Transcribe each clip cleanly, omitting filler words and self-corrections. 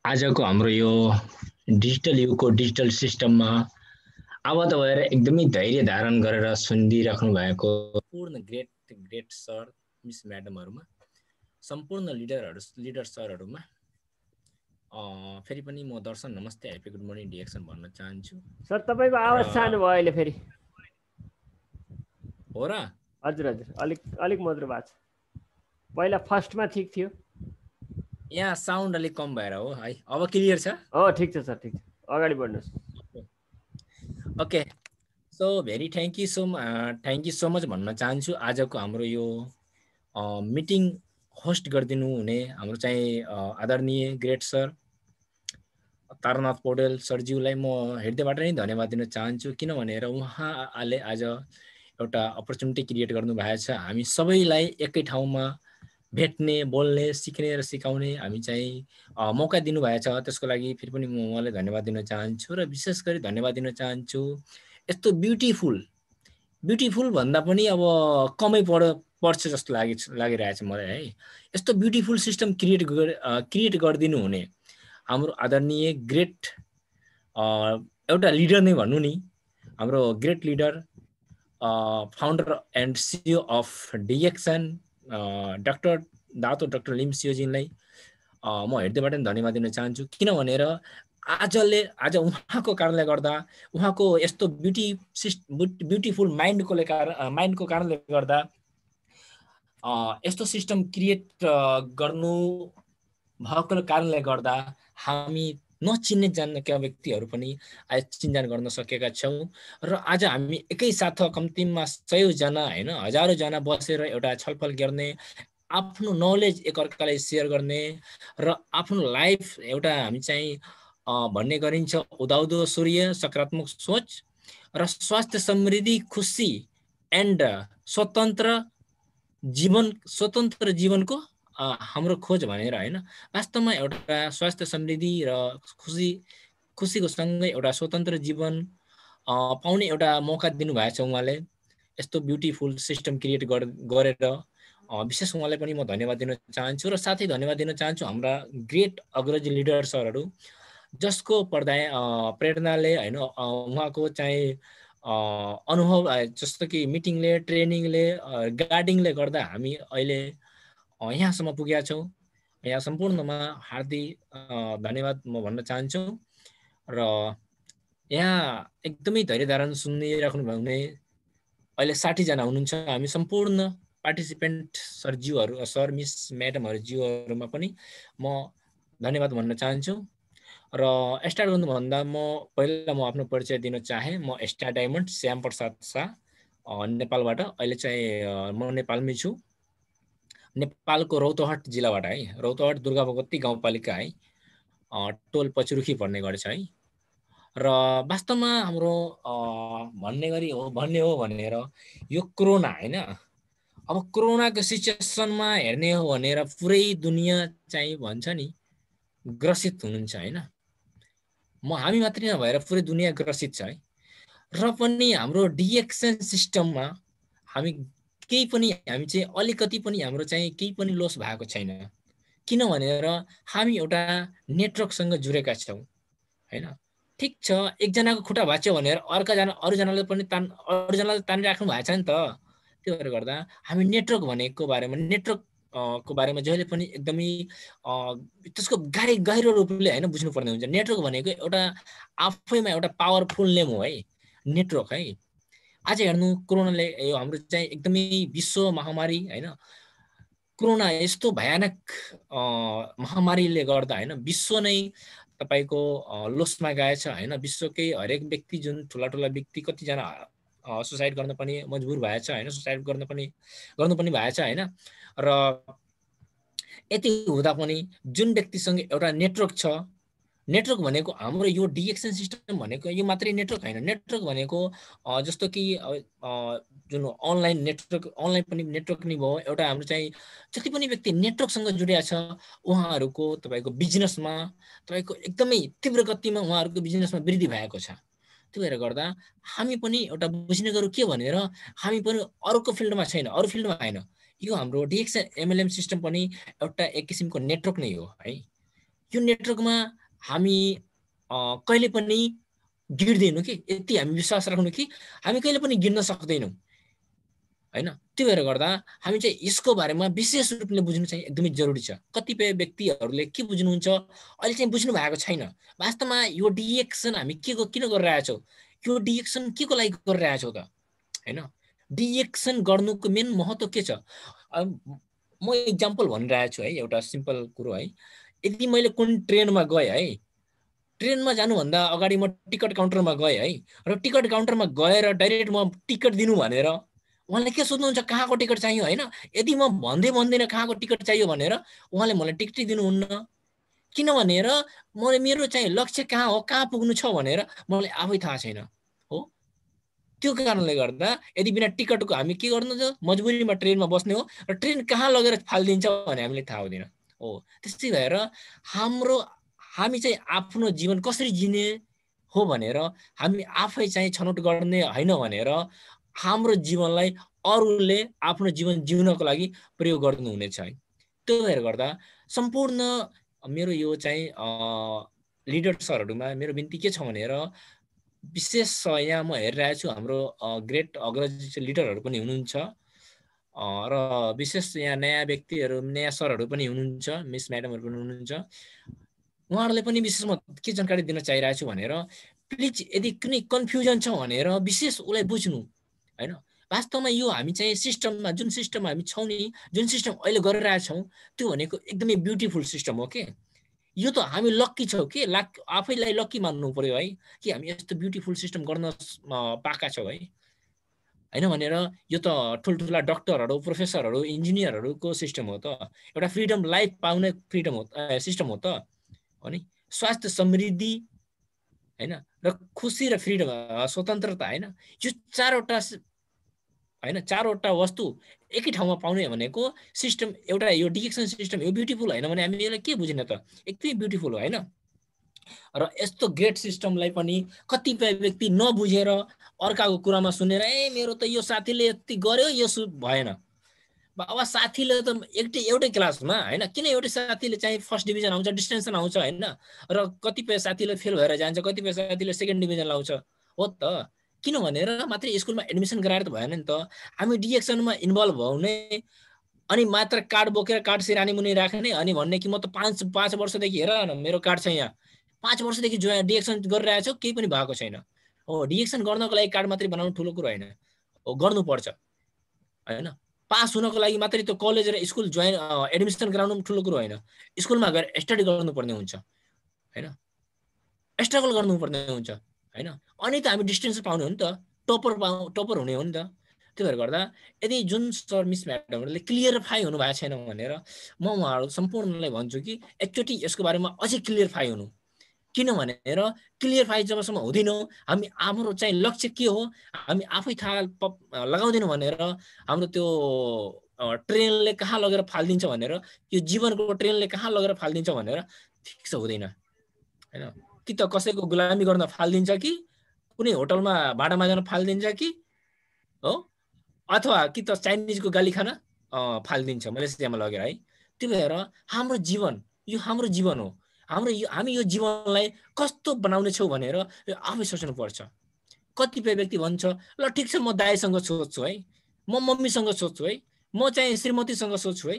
आजको हाम्रो यो डिजिटल युगको डिजिटल सिस्टममा आबद्ध भएर एकदमै धैर्य धारण गरेर सुनिदिइराख्नु भएको पूर्ण ग्रेट सर मिस म्याडमहरूमा सम्पूर्ण लिडर सरहरूमा फेरि पनि म दर्शन नमस्ते ह्यापी गुड मर्निङ डिएक्सन भन्न चाहन्छु। सर तपाईको आवाज सानो भयो अहिले फेरि। हो र? हजुर हजुर, अलिक मधुरो भएको छ। पहिला फर्स्टमा ठिक थियो। यहाँ साउन्ड अलिक कम भएर हो है। अब क्लियर छ? हो ठिक छ सर, ठिक छ। अगाडि बढ्नुहोस्। Okay, so very thank you so much भन्न चाहन्छु। आजको हाम्रो यो मिटिङ होस्ट गरिदिनु हुने हाम्रो चाहिँ आदरणीय ग्रेट सर तारानाथ पौडेल सरज्यूलाई म हृदयबाट नै धन्यवाद दिन चाहन्छु। किन भनेर उहाँले आज एउटा अपर्च्युनिटी क्रिएट गर्नुभएको छ, हामी सबैलाई एकै ठाउँमा भेट्ने, बोल्ने, सिक्ने र सिकाउने हामी चाहिँ मौका दिनुभएको छ। त्यसको लागि फेरि पनि म उहाँलाई धन्यवाद दिन चाहन्छु र विशेष गरी धन्यवाद दिन चाहन्छु यस्तो ब्युटिफुल भन्दा पनि अब कमै पर्छ जस्तो लागिरहेछ मलाई है। यस्तो ब्युटिफुल सिस्टम क्रिएट गरिदिनु हुने हाम्रो आदरणीय ग्रेट एउटा लिडर नै भन्नु नि, हाम्रो great leader founder and CEO of DXN doctor Lim सिओजीलाई म हृदयबाट धन्यवाद दिन चाहन्छु। किन भनेर आज उहाँको कारणले गर्दा, उहाँको यस्तो ब्युटिफुल माइन्डको कारणले गर्दा यस्तो सिस्टम क्रिएट गर्नु भएको कारणले गर्दा हामी नचिन्ने जान्नेका व्यक्तिहरू पनि आज चिन्जान गर्न सकेका छौँ। र आज हामी एकैसाथ कम्तीमा 100 जना होइन 1000 जना बसेर एउटा छलफल गर्ने, आफ्नो नलेज एकअर्कालाई सेयर गर्ने र आफ्नो लाइफ एउटा हामी चाहिँ भन्ने गरिन्छ उदाउँदो सूर्य, सकारात्मक सोच र स्वास्थ्य, समृद्धि, खुसी एन्ड स्वतन्त्र जीवनको हाम्रो खोज भनेर होइन, वास्तवमा एउटा स्वास्थ्य, समृद्धि र खुसीको सँगै एउटा स्वतन्त्र जीवन पाउने एउटा मौका दिनुभएको छ उहाँले। यस्तो ब्युटिफुल सिस्टम क्रिएट गरेर विशेष उहाँलाई पनि म धन्यवाद दिन चाहन्छु। र साथै धन्यवाद दिन चाहन्छु हाम्रा ग्रेट अग्रज लिडर सरहरू, जसको प्रेरणाले होइन उहाँको चाहिँ अनुभव जस्तो कि मिटिङले, ट्रेनिङले, गाइडिङले गर्दा हामी अहिले यहाँसम्म पुगेका छौँ। यहाँ सम्पूर्णमा हार्दिक धन्यवाद म भन्न चाहन्छु। र यहाँ एकदमै धैर्य धारण सुनिराख्नु भयो भने अहिले 60 जना हुनुहुन्छ। हामी सम्पूर्ण पार्टिसिपेन्ट सरज्यूहरू, सर मिस म्याडमहरूज्यूहरूमा पनि म धन्यवाद भन्न चाहन्छु। र स्टार्ट गर्नुभन्दा पहिला म आफ्नो परिचय दिन चाहे। म स्टार डायमन्ड श्याम प्रसाद शाह नेपालबाट, अहिले चाहिँ म नेपालमै छु। नेपालको रौतहट जिल्लाबाट है, रौतहट दुर्गा भगवती गाउँपालिका है, टोल पचरुखी भन्ने गर्छ है। र वास्तवमा हाम्रो भन्ने हो भनेर यो कोरोना होइन, अब कोरोनाको सिचुएसनमा हेर्ने हो भनेर पुरै दुनियाँ चाहिँ भन्छ नि ग्रसित हुनुहुन्छ होइन। हामी मात्रै नभएर पुरै दुनियाँ ग्रसित छ है। र पनि हाम्रो डिएक्सन सिस्टममा हामी चाहिँ अलिकति पनि हाम्रो चाहिँ केही पनि लस भएको छैन। किन भनेर हामी एउटा नेटवर्कसँग जुडेका छौँ होइन। ठिक छ, एकजनाको खुट्टा भाँच्यो भनेर अरूजनाले पनि तानिराख्नु भएको छ नि त। त्यो भएर गर्दा हामी नेटवर्क को बारेमा जहिले पनि एकदमै त्यसको गहिरो रूपले होइन बुझ्नुपर्ने हुन्छ। नेटवर्क भनेको एउटा आफैमा एउटा पावरफुल नेम हो है, नेटवर्क है। आज हेर्नु कोरोनाले यो हाम्रो चाहिँ एकदमै विश्व महामारी होइन, कोरोना यस्तो भयानक महामारीले गर्दा होइन विश्व नै तपाईको लोसमा गएछ होइन। विश्वकै हरेक व्यक्ति, जुन ठुला व्यक्ति, कतिजना सुसाइड गर्न पनि मजबुर भएछ होइन, सुसाइड गर्नु पनि भएछ होइन। र यति हुँदा पनि जुन व्यक्तिसँग एउटा नेटवर्क छ, नेटवर्क भनेको हाम्रो यो डिएक्सन सिस्टम भनेको यो मात्रै नेटवर्क होइन। नेटवर्क भनेको जस्तो कि जुन अनलाइन पनि नेटवर्क नै भयो। एउटा हाम्रो चाहिँ जति पनि व्यक्ति नेटवर्कसँग जुडिया छ उहाँहरूको तपाईँको बिजनेसमा तपाईँको एकदमै तीव्र गतिमा उहाँहरूको बिजनेसमा वृद्धि भएको छ। त्यो भएर गर्दा हामी पनि एउटा बुझ्ने गरौँ के भनेर, हामी पनि अरूको फिल्डमा छैन, अरू फिल्डमा होइन, यो हाम्रो डिएक्सन एमएलएम सिस्टम पनि एउटा एक किसिमको नेटवर्क नै हो है। यो नेटवर्कमा हामी कहिले पनि गिर्दैनौँ कि, यति हामी विश्वास राख्नु कि हामी कहिले पनि गिर्न सक्दैनौँ हैन। त्यो भएर गर्दा हामी चाहिँ यसको बारेमा विशेष रूपले बुझ्नु चाहिँ एकदमै जरुरी छ। कतिपय व्यक्तिहरूले के बुझ्नुहुन्छ अहिले चाहिँ बुझ्नु भएको छैन। वास्तवमा यो डिएक्सन हामी किन गरिरहेछौँ, यो डिएक्सन के को लागि गरिरहेछौँ त हैन। डिएक्सन गर्नुको मेन महत्त्व के छ? म इक्जाम्पल भनिरहेको छु है, एउटा सिम्पल कुरो है। यदि मैले कुन ट्रेनमा गएँ है, ट्रेनमा जानुभन्दा अगाडि म टिकट काउन्टरमा गएँ है, र टिकट काउन्टरमा गएर डाइरेक्ट म टिकट दिनु भनेर उहाँले के सोध्नुहुन्छ, कहाँको टिकट चाहियो हैन। यदि म भन्दिनँ कहाँको टिकट चाहियो भनेर उहाँले मलाई टिकटै दिनुहुन्न। किन भनेर मेरो चाहिँ लक्ष्य कहाँ हो, कहाँ पुग्नु छ भनेर मलाई आफै थाहा छैन हो। त्यो कारणले गर्दा यदि बिना टिकटको हामी के गर्नु छ, मजबुरीमा ट्रेनमा बस्ने हो र ट्रेन कहाँ लगेर फालिदिन्छ भने हामीले थाहा हुँदैन हो। त्यसै भएर हामी चाहिँ आफ्नो जीवन कसरी जिने हो भनेर हामी आफै चाहिँ छनौट गर्ने होइन भनेर हाम्रो जीवनलाई अरूले आफ्नो जीवन जिउनको लागि प्रयोग गर्नुहुनेछ है। त्यो भएर गर्दा सम्पूर्ण मेरो यो चाहिँ लिडर सरहरूमा मेरो बिन्ती के छ भनेर, विशेष यहाँ म हेरिरहेको छु हाम्रो ग्रेट अग्रज लिडरहरू पनि हुनुहुन्छ र विशेष यहाँ नयाँ व्यक्तिहरू, नयाँ सरहरू पनि हुनुहुन्छ, मिस म्याडमहरू पनि हुनुहुन्छ। उहाँहरूले पनि विशेष म के जानकारी दिन चाहिरहेको छु भनेर, प्लिज यदि कुनै कन्फ्युजन छ भनेर विशेष उसलाई बुझ्नु हैन। वास्तवमा यो हामी चाहिँ सिस्टममा, जुन सिस्टममा हामी छौँ नि, जुन सिस्टम अहिले गरिरहेछौँ त्यो भनेको एकदमै ब्युटिफुल सिस्टम हो के। यो त हामी लक्की छौँ कि, आफैलाई लक्की मान्नु पर्यो है कि हामी यस्तो ब्युटिफुल सिस्टम गर्न पाएका छौँ है हैन भनेर। यो त ठुल्ठुला डक्टरहरू, प्रोफेसरहरू, इन्जिनियरहरूको सिस्टम हो त, एउटा फ्रिडम लाइफ पाउने फ्रिडम हो, सिस्टम हो त हो नि। स्वास्थ्य, समृद्धि हैन र खुसी र फ्रिडम, स्वतन्त्रता हैन, यो चारवटा वस्तु एकै ठाउँमा पाउने भनेको सिस्टम एउटा यो डिएक्सन सिस्टम यो ब्युटिफुल होइन भने हामी यसलाई के बुझ्ने त, एकदमै ब्युटिफुल हो हैन। र यस्तो ग्रेट सिस्टमलाई पनि कतिपय व्यक्ति नबुझेर अर्काको कुरामा सुनेर मेरो त यो साथीले यति गर्यो यो भएन। बाबा साथीले त एउटै क्लासमा हैन, किन एउटै साथीले चाहिँ फर्स्ट डिभिजन आउँछ, डिस्टिङ्सन आउँछ हैन, र कतिपय साथीले फेल भएर जान्छ, कतिपय साथीले सेकेन्ड डिभिजन आउँछ हो त। किन भनेर मात्रै स्कुलमा एडमिसन गराएर त भएन नि त। हामी डिएक्सनमा इन्भल्भ हुने अनि मात्र कार्ड बोकेर कार्ड सिरानी मुनि राख्ने अनि भन्ने कि म त 5 वर्षदेखि हेर न मेरो कार्ड छ यहाँ, 5 वर्षदेखि डिएक्सन गरिरहेको छु, केही पनि भएको छैन हो। डिएक्सन गर्नको लागि कार्ड मात्रै बनाउनु ठुलो कुरो होइन हो, गर्नुपर्छ हैन। पास हुनको लागि मात्रै त्यो कलेज र स्कुल एडमिसन गराउनु पनि ठुलो कुरो होइन, स्कुलमा गएर स्टडी गर्नुपर्ने हुन्छ हैन, स्ट्रगल गर्नुपर्ने हुन्छ हैन। अनि त हामी डिस्टिङ्सन पाउने हो नि त, टपर हुने हो नि त। त्यो भएर गर्दा यदि जुन सर मिस म्याडमहरूले क्लियरफाई हुनुभएको छैन भनेर म उहाँहरू सम्पूर्णलाई भन्छु कि एकचोटि यसको बारेमा अझै क्लियरफाई हुनु। किन भनेर क्लियरफाई जबसम्म हुँदैनौँ, हामी हाम्रो चाहिँ लक्ष्य के हो हामी आफै थाहा लगाउँदैनौँ भनेर हाम्रो त्यो ट्रेनले कहाँ लगेर फालिदिन्छ भनेर, यो जीवनको ट्रेनले कहाँ लगेर फालिदिन्छ भनेर ठिक छ हुँदैन हैन। कि त कसैको गुलामी गर्न फालिदिन्छ कि कुनै होटलमा भाडा मागेर फालिदिन्छ कि हो, अथवा कि त चाइनिजको गाली खाना फालिदिन्छ मलेसियामा लगेर है। त्यो भएर हाम्रो जीवन यो हाम्रो जीवन हो, हामी यो जीवनलाई कस्तो बनाउने छौँ भनेर आफै सोच्नुपर्छ। कतिपय व्यक्ति भन्छ ल ठिक छ म दाइसँग सोध्छु है, म मम्मीसँग सोध्छु है, म चाहिँ श्रीमतीसँग सोध्छु है।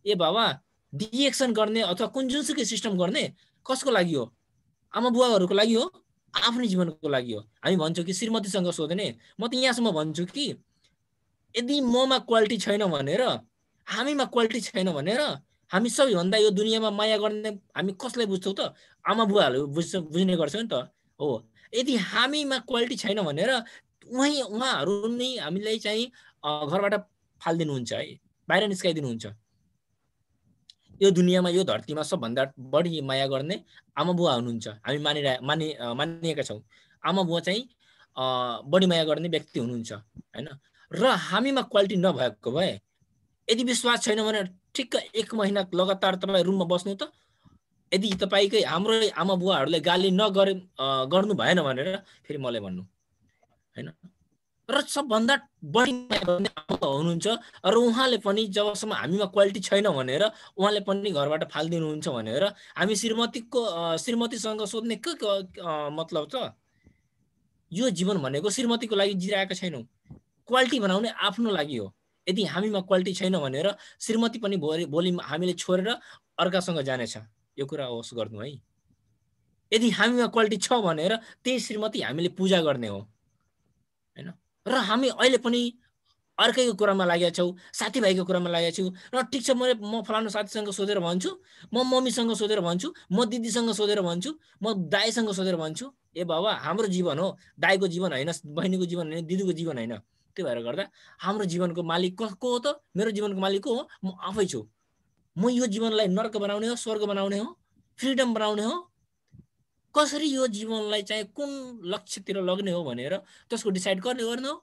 ए बाबा डिएक्सन गर्ने अथवा कुन जुनसुकै सिस्टम गर्ने कसको लागि हो, आमा बुवाहरूको लागि हो, आफ्नो जीवनको लागि हो। हामी भन्छौँ कि श्रीमतीसँग सोध्ने, म त यहाँसम्म भन्छु कि यदि ममा क्वालिटी छैन भनेर, हामीमा क्वालिटी छैन भनेर हामी सबैभन्दा यो दुनियाँमा माया गर्ने हामी कसलाई बुझ्छौँ त, आमा बुवाहरूले बुझ्ने गर्छ नि त हो। यदि हामीमा क्वालिटी छैन भनेर उहाँहरू नै हामीलाई चाहिँ घरबाट फालिदिनुहुन्छ है, बाहिर निस्काइदिनुहुन्छ। यो दुनियाँमा यो धरतीमा सबभन्दा बढी माया गर्ने आमा बुवा हुनुहुन्छ, हामी मानिएका छौँ। आमा बुवा चाहिँ बढी माया गर्ने व्यक्ति हुनुहुन्छ हैन। र हामीमा क्वालिटी नभएको भए यदि विश्वास छैन भने ठिक्क 1 महिना लगातार तपाईँ रुममा बस्नु त, यदि तपाईँकै हाम्रो आमा बुवाहरूले गाली गर्नु भएन भनेर फेरि मलाई भन्नु हैन। र सबभन्दा बढी माया गर्ने आमा हुनुहुन्छ र उहाँले पनि जबसम्म हामीमा क्वालिटी छैन भनेर उहाँले पनि घरबाट फालिदिनुहुन्छ भनेर हामी श्रीमतीसँग सोध्ने के मतलब छ? यो जीवन भनेको श्रीमतीको लागि जिरहेका छैनौँ, क्वालिटी बनाउने आफ्नो लागि हो। यदि हामीमा क्वालिटी छैन भनेर श्रीमती पनि भोलि हामीले छोडेर अर्कासँग जानेछ। यो कुरा होस् गर्नु है। यदि हामीमा क्वालिटी छ भनेर त्यही श्रीमती हामीले पूजा गर्ने हो हैन। र हामी अहिले पनि अर्कैको कुरामा लागेका छौँ, साथीभाइको कुरामा लागेका छौँ। र ठिक छ, म फलानु साथीसँग सोधेर भन्छु, म मम्मीसँग सोधेर भन्छु, म दिदीसँग सोधेर भन्छु, म दाइसँग सोधेर भन्छु। ए बाबा, हाम्रो जीवन हो, दाइको जीवन होइन, बहिनीको जीवन होइन, दिदीको जीवन होइन। त्यो भएर गर्दा हाम्रो जीवनको मालिक को हो त? मेरो जीवनको मालिक को हो? म आफै छु। म यो जीवनलाई नर्क बनाउने हो, स्वर्ग बनाउने हो, फ्रिडम बनाउने हो, कसरी यो जीवनलाई चाहिँ कुन लक्ष्यतिर लग्ने हो भनेर त्यसको डिसाइड गर्ने हो।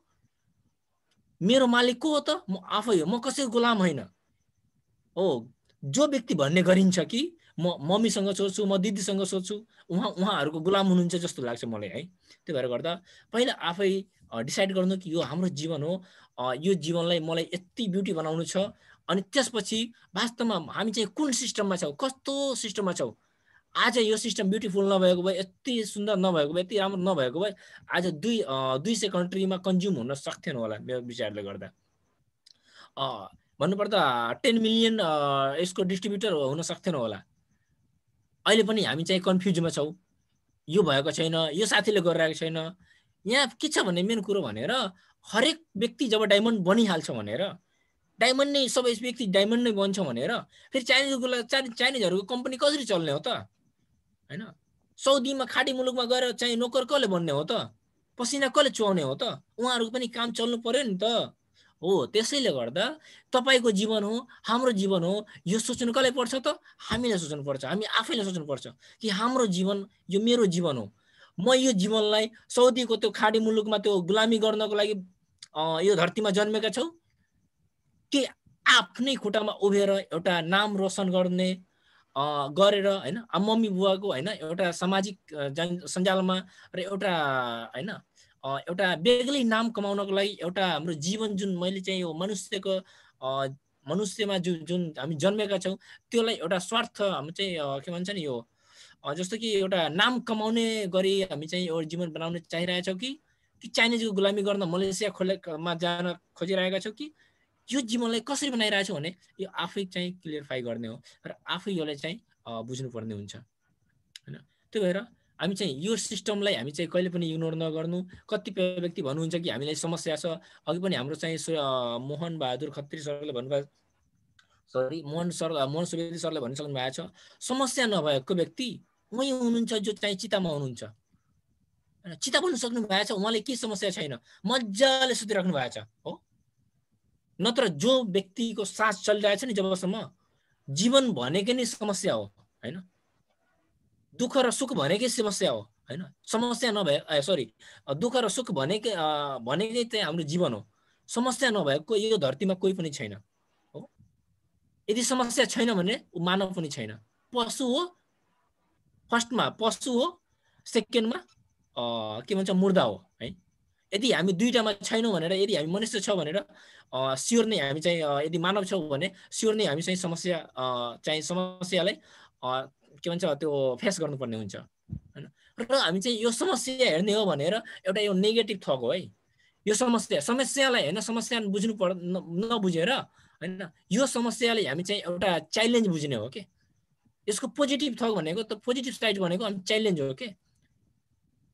मेरो मालिक को हो त? म आफै हो, म कसैको गुलाम होइन हो। जो व्यक्ति भन्ने गरिन्छ कि म मम्मीसँग सोध्छु, म दिदीसँग सोध्छु, उहाँहरूको गुलाम हुनुहुन्छ जस्तो लाग्छ मलाई है। त्यो भएर गर्दा पहिला आफै डिसाइड गर्नु कि यो हाम्रो जीवन हो, यो जीवनलाई मलाई यति ब्युटी बनाउनु छ। अनि त्यसपछि वास्तवमा हामी चाहिँ कुन सिस्टममा छौँ, कस्तो सिस्टममा छौँ। आज यो सिस्टम ब्युटिफुल नभएको भए, यति सुन्दर नभएको भए, यति राम्रो नभएको भए आज 200 कन्ट्रीमा कन्ज्युम हुन सक्थेन होला मेरो विचारले गर्दा। भन्नुपर्दा 10 मिलियन यसको डिस्ट्रिब्युटर हुन सक्थेन होला। अहिले पनि हामी चाहिँ कन्फ्युजमा छौँ, यो भएको छैन, यो साथीले गरिरहेको छैन। यहाँ के छ भने मेन कुरो भनेर हरेक व्यक्ति जब डायमन्ड बनिहाल्छ भनेर, डायमन्ड नै सबै व्यक्ति डायमन्ड नै बन्छ भनेर फेरि चाइनिजहरूको कम्पनी कसरी चल्ने हो त हैन? सौदीमा खाडी मुलुकमा गएर चाहिँ नोकर कसले बन्ने हो त? पसिना कसले चुहाउने हो त? उहाँहरूको पनि काम चल्नु पर्यो नि त हो। त्यसैले गर्दा तपाईको जीवन हो, हाम्रो जीवन हो, यो सोच्नु कसले पर्छ त? हामीले सोच्नु पर्छ, हामी आफैले सोच्नु पर्छ कि हाम्रो जीवन यो मेरो जीवन हो। म यो जीवनलाई सौदीको त्यो खाडी मुलुकमा त्यो गुलामी गर्नको लागि यो धरतीमा जन्मेका छौँ कि आफ्नै खुट्टामा उभिएर एउटा नाम रोशन गर्ने गरेर हैन, मम्मी बुवाको हैन एउटा सामाजिक सञ्जालमा र एउटा हैन एउटा बेग्लै नाम कमाउनको लागि एउटा हाम्रो जीवन जुन मैले चाहिँ यो मनुष्यमा जुन हामी जन्मेका छौँ त्यसलाई एउटा स्वार्थ हामी चाहिँ के भन्छ नि, यो जस्तो कि एउटा नाम कमाउने गरी हामी चाहिँ यो जीवन बनाउन चाहिरहेछौँ कि चाइनिजको गुलामी गर्न मलेसिया खोलेमा जान खोजिरहेका छौँ कि यो जीवनलाई कसरी बनाइरहेछौँ भने यो आफै चाहिँ क्लियरिफाई गर्ने हो र आफै यसलाई चाहिँ बुझ्नुपर्ने हुन्छ हैन। त्यो भएर हामी चाहिँ यो सिस्टमलाई हामी चाहिँ कहिले पनि इग्नोर नगर्नु। कतिपय व्यक्ति भन्नुहुन्छ कि हामीलाई समस्या छ। अघि पनि हाम्रो चाहिँ मोहन बहादुर खत्री सरले भन्नुभयो, मोहन सुवेदी सरले भनिसक्नु भएको छ, समस्या नभएको व्यक्ति उही हुनुहुन्छ जो चाहिँ चितामा हुनुहुन्छ। चिता बन्न सक्नु भएको छ, उहाँले के समस्या छैन, मजाले सुतिराख्नु भएको छ हो। नत्र जो व्यक्तिको सास चलिरहेछ नि जबसम्म, जीवन भनेकै नै समस्या हो हैन। दुःख र सुख भनेकै समस्या हो हैन। समस्या नभए दुःख र सुख भनेकै चाहिँ हाम्रो जीवन हो। समस्या नभएको यो धरतीमा कोही पनि छैन हो। यदि समस्या छैन भने ऊ मानव पनि छैन। पशु हो, फर्स्टमा पशु हो, सेकेन्डमा के भन्छ मुर्दा हो है। यदि हामी दुईटामा छैनौँ भनेर, यदि हामी मनुष्य छौँ भनेर स्योर नै हामी चाहिँ यदि मानव छौँ भने स्योर नै हामी चाहिँ समस्यालाई के भन्छ त्यो फेस गर्नुपर्ने हुन्छ हैन। र हामी चाहिँ यो समस्या हेर्ने हो भनेर एउटा यो नेगेटिभ थक हो है। यो समस्यालाई हैन, समस्या नबुझेर हैन, यो समस्यालाई हामी चाहिँ एउटा च्यालेन्ज बुझ्ने हो के। यसको पोजिटिभ थक भनेको त पोजिटिभ साइड भनेको हामी च्यालेन्ज हो के।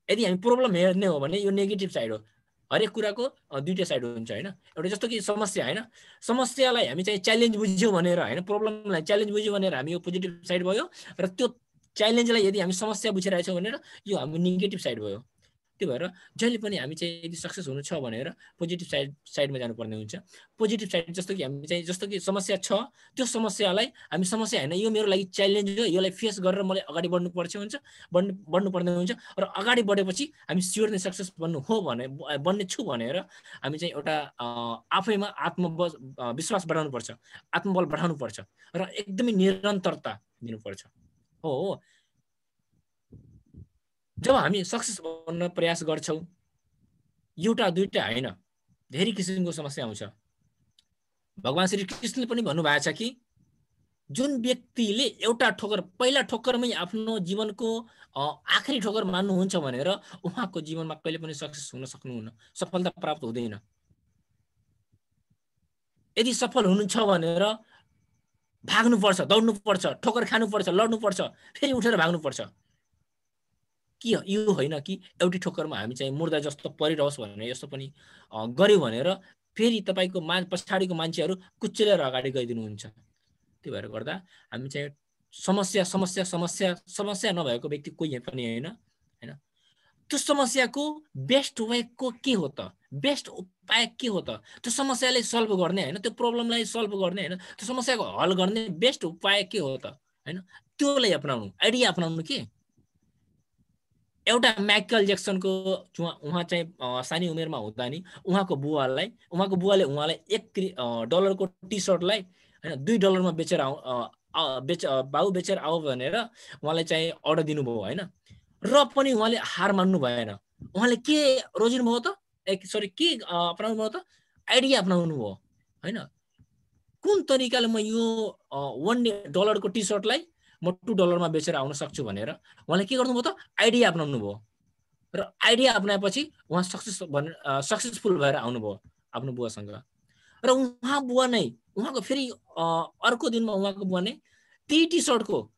यदि हामी प्रब्लम हेर्ने हो भने यो नेगेटिभ साइड हो। हरेक कुराको दुईटा साइड हुन्छ हैन। एउटा जस्तो कि समस्या हैन, समस्यालाई हामी चाहिँ च्यालेन्ज बुझ्यौँ भनेर हैन, प्रब्लमलाई च्यालेन्ज बुझ्यौँ भनेर हामी यो पोजिटिभ साइड भयो, र त्यो च्यालेन्जलाई यदि हामी समस्या बुझिरहेछौँ भनेर यो हाम्रो नेगेटिभ साइड भयो। त्यो भएर जहिले पनि हामी चाहिँ यदि सक्सेस हुनु छ भनेर पोजिटिभ साइडमा जानुपर्ने हुन्छ। पोजिटिभ साइड जस्तो कि हामी चाहिँ जस्तो कि समस्या छ, त्यो समस्यालाई हामी समस्या हैन, यो मेरो लागि च्यालेन्ज हो, यसलाई फेस गरेर मलाई अगाडि बढ्नुपर्ने हुन्छ। र अगाडि बढेपछि हामी स्योर नै सक्सेस बन्ने छु भनेर हामी चाहिँ एउटा आफैमा विश्वास बढाउनुपर्छ, आत्मबल बढाउनुपर्छ र एकदमै निरन्तरता दिनुपर्छ हो। जब हामी सक्सेस बन्न प्रयास गर्छौँ, एउटा दुईटा हैन, धेरै किसिमको समस्या आउँछ। भगवान श्री कृष्णले पनि भन्नुभएको छ कि जुन व्यक्तिले एउटा ठोकर पहिला ठोकरमै आफ्नो जीवनको आखिरी ठोकर मान्नुहुन्छ भनेर उहाँको जीवनमा कहिले पनि सक्सेस हुन सक्नुहुन्न, सफलता प्राप्त हुँदैन। यदि सफल हुनुहुन्छ भनेर भाग्नुपर्छ, दौड्नुपर्छ, ठोकर खानुपर्छ, लड्नुपर्छ, फेरि उठेर भाग्नुपर्छ कि यो होइन कि एउटी ठोकरमा हामी चाहिँ मुर्दा जस्तो परिरहोस् भनेर यस्तो पनि गर्यो भनेर फेरि तपाईँको पछाडिको मान्छेहरू कुच्चेर अगाडि गइदिनुहुन्छ। त्यो भएर गर्दा हामी चाहिँ समस्या समस्या समस्या समस्या नभएको व्यक्ति कोही पनि होइन हैन। त्यो समस्याको बेस्ट वे को के हो त, बेस्ट उपाय के हो त, त्यो समस्यालाई सल्भ गर्ने हैन, त्यो प्रब्लमलाई सल्भ गर्ने हैन, त्यो समस्याको हल गर्ने बेस्ट उपाय के हो त हैन, त्योलाई अपनाउनु, आइडिया अपनाउनु के। एउटा माइकल ज्याक्सनको उहाँ चाहिँ सानी उमेरमा हुँदा नि उहाँको बुवाले उहाँलाई $1 टी सर्टलाई हैन $2 बेचेर बाउ बेचेर आऊ भनेर उहाँलाई चाहिँ अर्डर दिनुभयो हैन। र पनि उहाँले हार मान्नु भएन। उहाँले के रोजिनु भयो त, के अपनाउनु भयो त, आइडिया अपनाउनु भयो हैन। कुन तरिकाले म यो $1 को टी सर्टलाई म $2 बेचेर आउन सक्छु भनेर उहाँले के गर्नुभयो त, आइडिया अपनाउनु भयो। र आइडिया अपनाएपछि उहाँ सक्सेसफुल भएर आउनुभयो आफ्नो बुवासँग। र उहाँ बुवा नै उहाँको फेरि अर्को दिनमा उहाँको बुवा नै त्यही टी सर्टको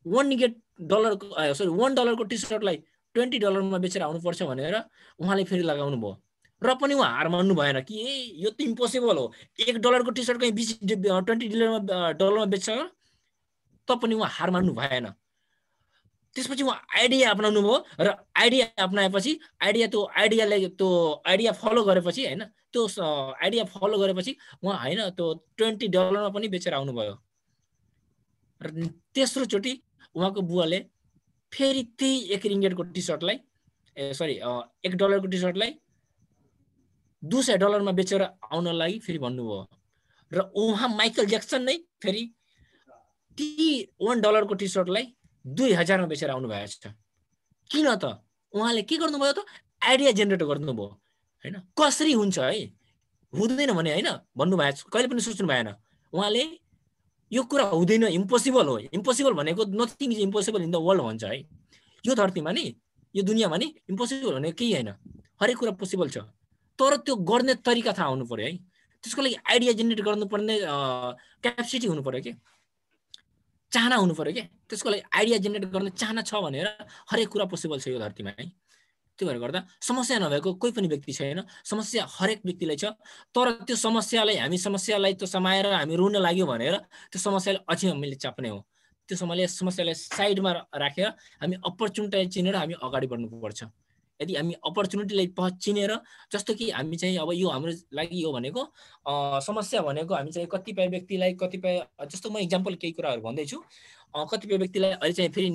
$1 को टी सर्टलाई $20 बेचेर आउनुपर्छ भनेर उहाँले फेरि लगाउनु भयो। र पनि उहाँ हार मान्नु भएन कि यो त इम्पोसिबल हो, $1 को टी सर्ट कहीँ $20 बेच्छ त पनि उहाँ हार मान्नु भएन। त्यसपछि उहाँ आइडिया अपनाउनु भयो र आइडिया अपनाएपछि आइडिया फलो गरेपछि हैन, त्यो आइडिया फलो गरेपछि उहाँ हैन त्यो $20 पनि बेचेर आउनुभयो। र तेस्रो चोटि उहाँको बुवाले फेरि त्यही $1 को टी सर्टलाई $1 को टी सर्टलाई $200 बेचेर आउन लागि फेरि भन्नुभयो। र उहाँ माइकल ज्याक्सन नै फेरि ती $1 को टी सर्टलाई $2000 बेचेर आउनु भएको छ। किन त उहाँले के गर्नुभयो त, आइडिया जेनेरेट गर्नुभयो हैन। कसरी हुन्छ है, हुँदैन भने हैन भन्नुभएको, कहिले पनि सोच्नु भएन। उहाँले यो कुरा हुँदैन, इम्पोसिबल हो, इम्पोसिबल भनेको nothing is impossible in the world भन्छ है। यो धरतीमा नि यो दुनियाँमा नि इम्पोसिबल भनेको केही होइन, हरेक कुरा पोसिबल छ। तर त्यो गर्ने तरिका थाहा हुनु पर्यो है। त्यसको लागि आइडिया जेनेरेट गर्नुपर्ने क्यापेसिटी हुनु पर्यो के, चाहना हुनु पर्यो के। त्यसको लागि आइडिया जेनेरेट गर्ने चाहना छ भनेर हरेक कुरा पोसिबल छ यो धरतीमा है। त्यो भएर गर्दा समस्या नभएको कोही पनि व्यक्ति छैन, समस्या हरेक व्यक्तिलाई छ। तर त्यो समस्यालाई त समाएर हामी रुन लाग्यो भनेर त्यो समस्यालाई अझै हामीले चाप्ने हो। त्यो समस्यालाई साइडमा राखेर हामी अपर्च्युनिटी चिनेर हामी अगाडि बढ्नुपर्छ। यदि हामी अपर्च्युनिटीलाई चिनेर, जस्तो कि हामी चाहिँ अब यो हाम्रो लागि यो भनेको समस्या भनेको हामी चाहिँ कतिपय व्यक्तिलाई जस्तो म इक्जाम्पल केही कुराहरू भन्दैछु, कतिपय व्यक्तिलाई अहिले चाहिँ फेरि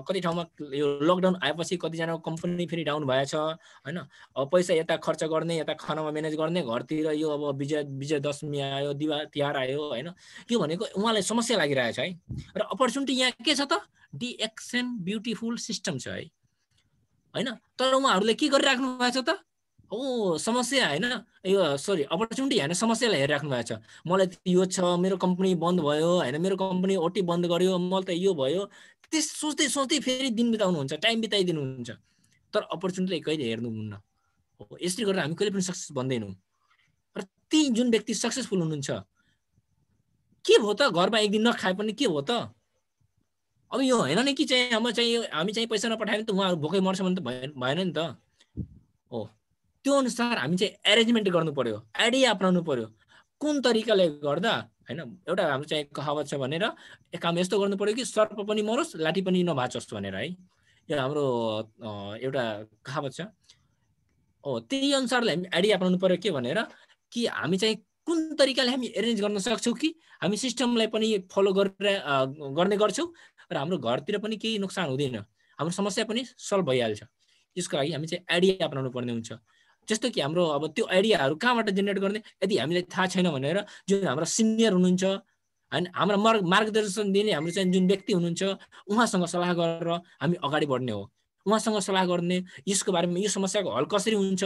कति ठाउँमा यो लकडाउन आएपछि कतिजनाको कम्पनी फेरि डाउन भएछ हैन। पैसा यता खर्च गर्ने, यता खानामा म्यानेज गर्ने, घरतिर यो अब विजय दशमी आयो, तिहार आयो हैन। यो भनेको उहाँलाई समस्या लागिरहेछ है। र अपर्च्युनिटी यहाँ के छ त, डिएक्सन ब्युटिफुल सिस्टम छ है हैन। तर उहाँहरूले के गरिराख्नु भएको छ त, समस्या हैन, यो अपर्च्युनिटी हैन, समस्यालाई हेरिराख्नु भएको छ। मलाई यो छ, मेरो कम्पनी बन्द भयो हैन, मेरो कम्पनी ओटी बन्द गर्यो, मलाई त यो भयो, त्यस सोच्दै सोच्दै फेरि दिन बिताउनुहुन्छ, टाइम बिताइदिनुहुन्छ। तर अपर्च्युनिटीलाई कहिले हेर्नुहुन्न। यसले गर्दा हामी कहिले पनि सक्सेस बन्दैनौँ। र ती जुन व्यक्ति सक्सेसफुल हुनुहुन्छ, के भयो त, घरमा एक दिन नखाए पनि के भयो त। अब यो होइन नि कि चाहिँ हामी चाहिँ पैसा नपठायो भने त उहाँहरू भोकै मर्छ भने त भएन नि त। हो, त्यो अनुसार हामी चाहिँ एरेन्जमेन्ट गर्नु पर्यो, आइडिया अपनाउनु पर्यो, कुन तरिकाले गर्दा हैन। एउटा हाम्रो चाहिँ कहावत छ भनेर एक काम यस्तो गर्नु पर्यो कि सर्प पनि मरोस्, लाठी पनि नभाँचोस् भनेर है। यो हाम्रो एउटा कहावत छ। त्यही अनुसारले हामी आइडिया अपनाउनु पर्यो के भनेर कि हामी चाहिँ कुन तरिकाले हामी एरेन्ज गर्न सक्छौँ कि हामी सिस्टमलाई पनि फलो गर्ने गर्छौँ र हाम्रो घरतिर पनि केही नोक्सान हुँदैन, हाम्रो समस्या पनि सल्भ भइहाल्छ। यसको लागि हामी चाहिँ आइडिया अपनाउनु पर्ने हुन्छ। जस्तो कि हाम्रो अब त्यो आइडियाहरू कहाँबाट जेनेरेट गर्ने, यदि हामीलाई थाहा छैन भनेर जुन हाम्रो सिनियर हुनुहुन्छ हैन, हाम्रो मार्गदर्शन दिने हाम्रो चाहिँ जुन व्यक्ति हुनुहुन्छ उहाँसँग सल्लाह गरेर हामी अगाडि बढ्ने हो। उहाँसँग सल्लाह गर्ने, यसको बारेमा यो समस्याको हल कसरी हुन्छ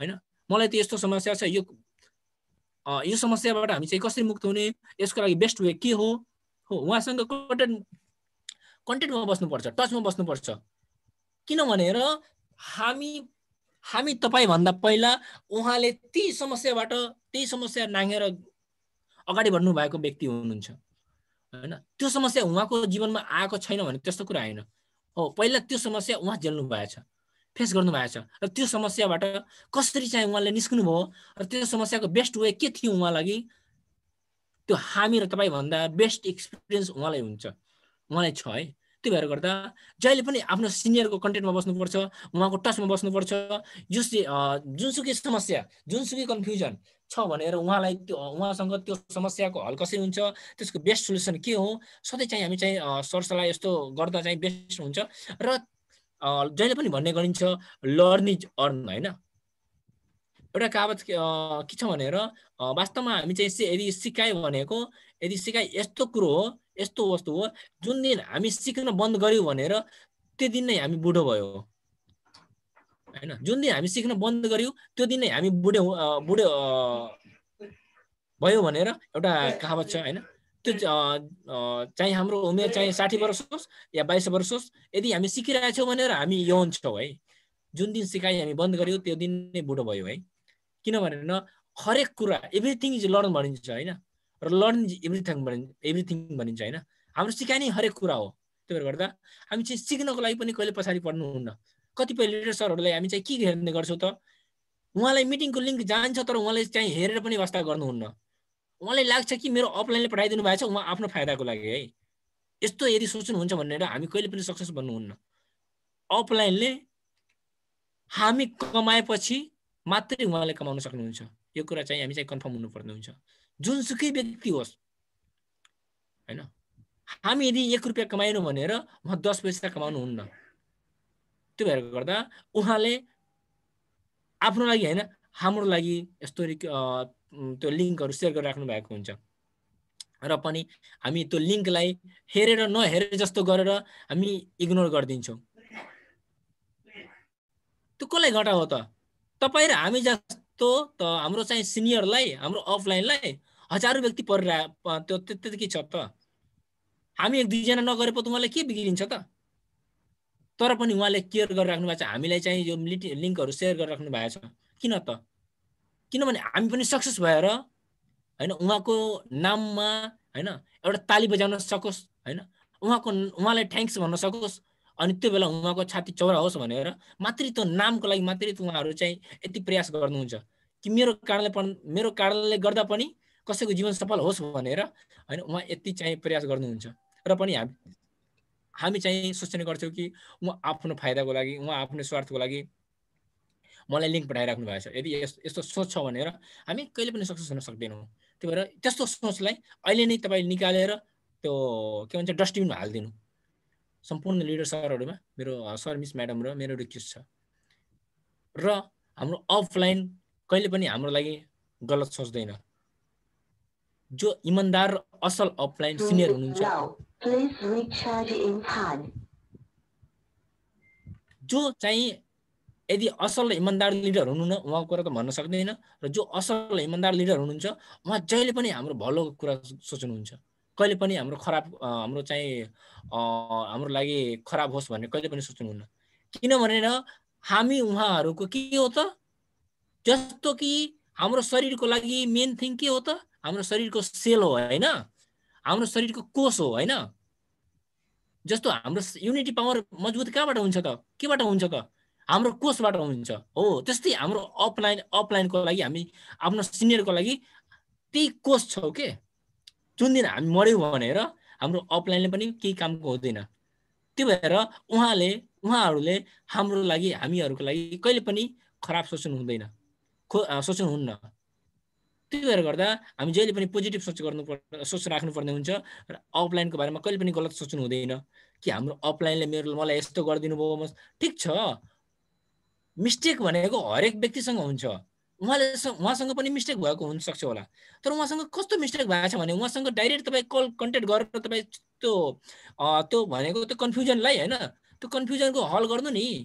हैन, मलाई त यस्तो समस्या छ, यो समस्याबाट हामी चाहिँ कसरी मुक्त हुने, यसको लागि बेस्ट वे के हो उहाँसँग कन्टेक्टमा बस्नुपर्छ, टचमा बस्नुपर्छ। किन भनेर हामी तपाईभन्दा पहिला उहाँले त्यही समस्या नाघेर अगाडि बढ्नु भएको व्यक्ति हुनुहुन्छ हैन। त्यो समस्या उहाँको जीवनमा आएको छैन भने त्यस्तो कुरा हैन। पहिला त्यो समस्या उहाँ झेल्नु भएछ, फेस गर्नु भएछ, र त्यो समस्याबाट कसरी चाहिँ उहाँले निस्किनु भयो र त्यो समस्याको बेस्ट वे के थियो उहाँ लागि, त्यो हामी र तपाईभन्दा बेस्ट एक्सपिरियन्स उहाँलाई हुन्छ, उहाँलाई छ है। त्यो भएर गर्दा जहिले पनि आफ्नो सिनियरको कन्टेन्टमा बस्नुपर्छ, उहाँको टचमा बस्नुपर्छ। जुनसुकै समस्या, जुनसुकै कन्फ्युजन छ भनेर उहाँसँग त्यो समस्याको हल कसरी हुन्छ, त्यसको बेस्ट सोल्युसन के हो, सधैँ चाहिँ हामी चाहिँ सरसल्लाह यस्तो गर्दा चाहिँ बेस्ट हुन्छ। र जहिले पनि भन्ने गरिन्छ लर्न इज अर्न हैन। एउटा कहावत के छ भनेर वास्तवमा हामी चाहिँ यदि सिकाइ भनेको, यदि सिकाइ यस्तो कुरो हो, यस्तो वस्तु हो, जुन दिन हामी सिक्न बन्द गर्यौँ भनेर त्यो दिन नै हामी बुढो भयो हैन। जुन दिन हामी सिक्न बन्द गर्यौँ त्यो दिन नै हामी बुढो भयो भनेर एउटा कहावत छ हैन। त्यो चाहिँ हाम्रो उमेर चाहिँ 60 वर्ष होस् या 22 वर्ष होस्, यदि हामी सिकिरहेछौँ भनेर हामी यौन छौँ है। जुन दिन सिकाइ हामी बन्द गर्यौँ त्यो दिन नै बुढो भयो है। किनभने हरेक कुरा एभ्रिथिङ इज लर्न भनिन्छ हैन, र लर्न इज एभ्रिथिङ भनिन्छ हैन। हाम्रो सिकाइ नै हरेक कुरा हो। त्यो भएर गर्दा हामी चाहिँ सिक्नको लागि पनि कहिले पछाडि पर्नुहुन्न। कतिपय लिडर सरहरूलाई हामी चाहिँ के हेर्ने गर्छौँ त, उहाँलाई मिटिङको लिङ्क जान्छ तर उहाँले चाहिँ हेरेर पनि वास्ता गर्नुहुन्न। उहाँलाई लाग्छ कि मेरो अफलाइनले पठाइदिनु भएको छ उहाँ आफ्नो फाइदाको लागि है। यस्तो यदि सोच्नुहुन्छ भनेर हामी कहिले पनि सक्सेस बन्नुहुन्न। अफलाइनले हामी कमाएपछि मात्रै उहाँले कमाउन सक्नुहुन्छ, यो कुरा चाहिँ हामी चाहिँ कन्फर्म हुनुपर्ने हुन्छ, जुनसुकै व्यक्ति होस् हैन। हामी यदि 1 रुपैयाँ कमाएनौँ भनेर उहाँ 10 पैसा कमाउनुहुन्न। त्यो भएर गर्दा उहाँले आफ्नो लागि हैन, हाम्रो लागि यस्तो त्यो लिङ्कहरू सेयर गरिराख्नु भएको हुन्छ, र पनि हामी त्यो लिङ्कलाई हेरेर नहेरे जस्तो गरेर हामी इग्नोर गरिदिन्छौँ। त्यो कसलाई घाटा हो त? तपाईँ र हामी जस्तो त हाम्रो चाहिँ सिनियरलाई, हाम्रो अफलाइनलाई हजारौँ व्यक्ति त्यो त्यति छ त। हामी 1-2 जना नगरे पो उहाँलाई के बिग्रिन्छ त? तर पनि उहाँले केयर गरिराख्नु भएको छ, हामीलाई चाहिँ यो लिङ्कहरू सेयर गरिराख्नु भएको छ। किन त? किनभने हामी पनि सक्सेस भएर हैन उहाँको नाममा हैन एउटा ताली बजाउन सकोस् हैन, उहाँलाई थ्याङ्क्स भन्न सकोस्, अनि त्यो बेला उहाँको छाती चौडा होस् भनेर मात्रै त्यो नामको लागि मात्रै उहाँहरू चाहिँ यति प्रयास गर्नुहुन्छ कि मेरो कारणले गर्दा पनि कसैको जीवन सफल होस् भनेर हैन उहाँ यति चाहिँ प्रयास गर्नुहुन्छ। र पनि हामी चाहिँ सोच्ने गर्छौँ कि उहाँ आफ्नो फाइदाको लागि, उहाँ आफ्नो स्वार्थको लागि मलाई लिङ्क पठाइराख्नु भएको छ। यदि यस्तो सोच छ भनेर हामी कहिले पनि सक्सेस हुन सक्दैनौँ। त्यो भएर त्यस्तो सोचलाई अहिले नै तपाईँ निकालेर त्यो के भन्छ डस्टबिनमा हालिदिनु। सम्पूर्ण लिडर सरहरूमा मेरो सर मिस म्याडम र मेरो रिक्वेस्ट छ। र हाम्रो अफलाइन कहिले पनि हाम्रो लागि गलत सोच्दैन। जो इमानदार र असल अफलाइन सिनियर हुनुहुन्छ, जो चाहिँ यदि असल र इमानदार लिडर हुनुहुन्न उहाँको कुरा त भन्न सक्दैन, र जो असल र इमानदार लिडर हुनुहुन्छ उहाँ जहिले पनि हाम्रो भलोको कुरा सोच्नुहुन्छ। कहिले पनि हाम्रो लागि खराब होस् भन्ने कहिले पनि सोच्नुहुन्न। किनभने हामी उहाँहरूको के हो त, जस्तो कि हाम्रो शरीरको लागि मेन थिङ के हो त, हाम्रो शरीरको सेल हो हैन, हाम्रो शरीरको कोष हो हैन। जस्तो हाम्रो युनिटी पावर मजबुत कहाँबाट हुन्छ त, केबाट हुन्छ त, हाम्रो कोषबाट हुन्छ हो। त्यस्तै हाम्रो अफलाइनको लागि हामी आफ्नो सिनियरको लागि त्यही कोष छौ के। जुन दिन हामी मर्यौँ भनेर हाम्रो अफलाइनले पनि केही कामको हुँदैन। त्यो भएर उहाँहरूले हाम्रो लागि, हामीहरूको लागि कहिले पनि खराब सोच्नुहुन्न। त्यो भएर गर्दा हामी जहिले पनि पोजिटिभ सोच राख्नुपर्ने हुन्छ, र अफलाइनको बारेमा कहिले पनि गलत सोच्नु हुँदैन कि हाम्रो अफलाइनले मलाई यस्तो गरिदिनु भयो। ठिक छ, मिस्टेक भनेको हरेक व्यक्तिसँग हुन्छ, उहाँसँग पनि मिस्टेक भएको हुनसक्छ होला, तर उहाँसँग कस्तो मिस्टेक भएको छ भने उहाँसँग डाइरेक्ट तपाईँ कन्ट्याक्ट गरेर तपाईँ त्यो भनेको त्यो कन्फ्युजनलाई हैन, त्यो कन्फ्युजनको हल गर्नु नि।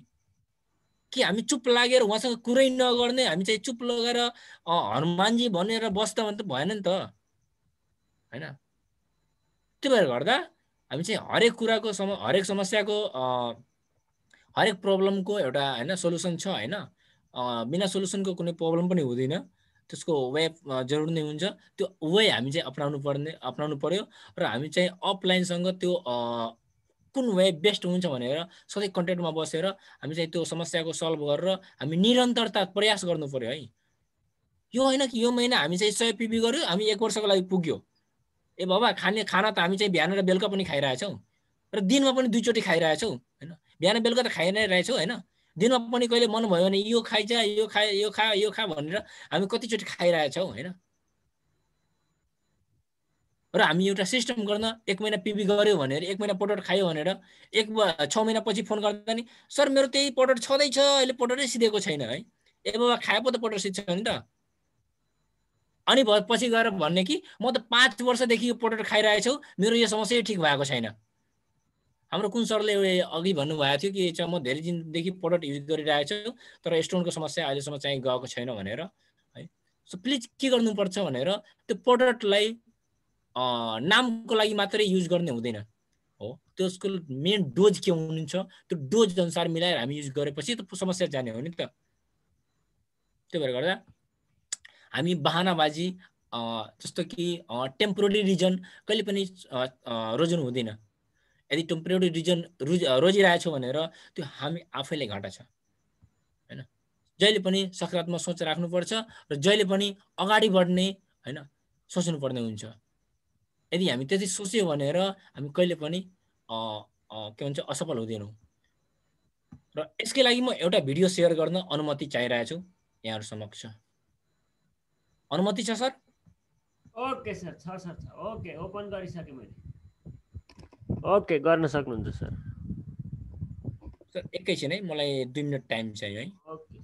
कि हामी चुप लागेर उहाँसँग कुरै नगर्ने, हामी चाहिँ चुप लगाएर हनुमानजी भनेर बस्दा भने त भएन नि त हैन। त्यो भएर गर्दा हामी चाहिँ हरेक कुराको हरेक समस्याको हरेक प्रब्लमको एउटा हैन सोलुसन छ हैन। बिना सोलुसनको कुनै प्रब्लम पनि हुँदैन, त्यसको वे जरुर नै हुन्छ। त्यो वे हामी चाहिँ अपनाउनु पर्यो र हामी चाहिँ अफलाइनसँग त्यो कुन वे बेस्ट हुन्छ भनेर सधैँ कन्ट्याक्टमा बसेर हामी चाहिँ त्यो समस्याको सल्भ गरेर हामी निरन्तरता प्रयास गर्नु पर्यो है। यो होइन कि यो महिना हामी चाहिँ 100 पिबी गर्यो, हामी 1 वर्षको लागि पुग्यो। ए बाबा खाना त हामी चाहिँ बिहान र बेलुका पनि खाइरहेछौँ र दिनमा पनि 2 चोटि खाइरहेछौँ हैन। बिहान बेलुका त खाइ नै रहेछौँ हैन। दिनमा पनि कहिले मन भयो भने यो खाइजा, यो खा, यो खा, यो खा भनेर हामी कति चोटि खाइरहेछौँ हैन। र हामी एउटा सिस्टम गर्न 1 महिना पिबी गर्यो भनेर 1 महिना पटोट खायो भनेर 6 महिना पछि फोन गर्दा नि सर मेरो त्यही पटोट छँदैछ, अहिले पटोटै सिधेको छैन है। ए बाबा खाए पो त पटोट सिध्छ नि त। अनि पछि गएर भन्ने कि म त 5 वर्षदेखि यो पटोट खाइरहेछु, मेरो यो समस्या ठिक भएको छैन। हाम्रो कुन सरले अघि भन्नुभएको थियो कि चाहिँ म धेरै दिनदेखि पटोट युज गरिरहेछु तर स्टोनको समस्या अहिलेसम्म चाहिँ गएको छैन भनेर है। सो प्लिज के गर्नुपर्छ भनेर त्यो पटोटलाई नामको लागि मात्रै युज गर्ने हुँदैन हो। त्यसको मेन डोज के हुनुहुन्छ त्यो डोज अनुसार मिलाएर हामी युज गरेपछि त समस्या जाने हो नि त। त्यो भएर गर्दा हामी बहानाबाजी जस्तो कि टेम्पोररी रिजन कहिले पनि रोज्नु हुँदैन। यदि टेम्पोररी रिजन रोजिरहेछौँ भनेर त्यो हामी आफैले घाटा छ हैन। जहिले पनि सकारात्मक सोच राख्नुपर्छ र जहिले पनि अगाडि बढ्ने हैन सोच्नुपर्ने हुन्छ। यदि हामी त्यति सोच्यो भनेर हामी कहिले पनि के भन्छ असफल हुँदैनौँ। र यसकै लागि म एउटा भिडियो सेयर गर्न अनुमति चाहिरहेको छु यहाँहरु समक्ष। अनुमति छ सर? ओके सर, छ सर, छ। ओके, ओपन गरिसके मैले। ओके, गर्न सक्नुहुन्छ सर। सर एकैछिन है, मलाई 2 मिनेट टाइम चाहियो है। Okay.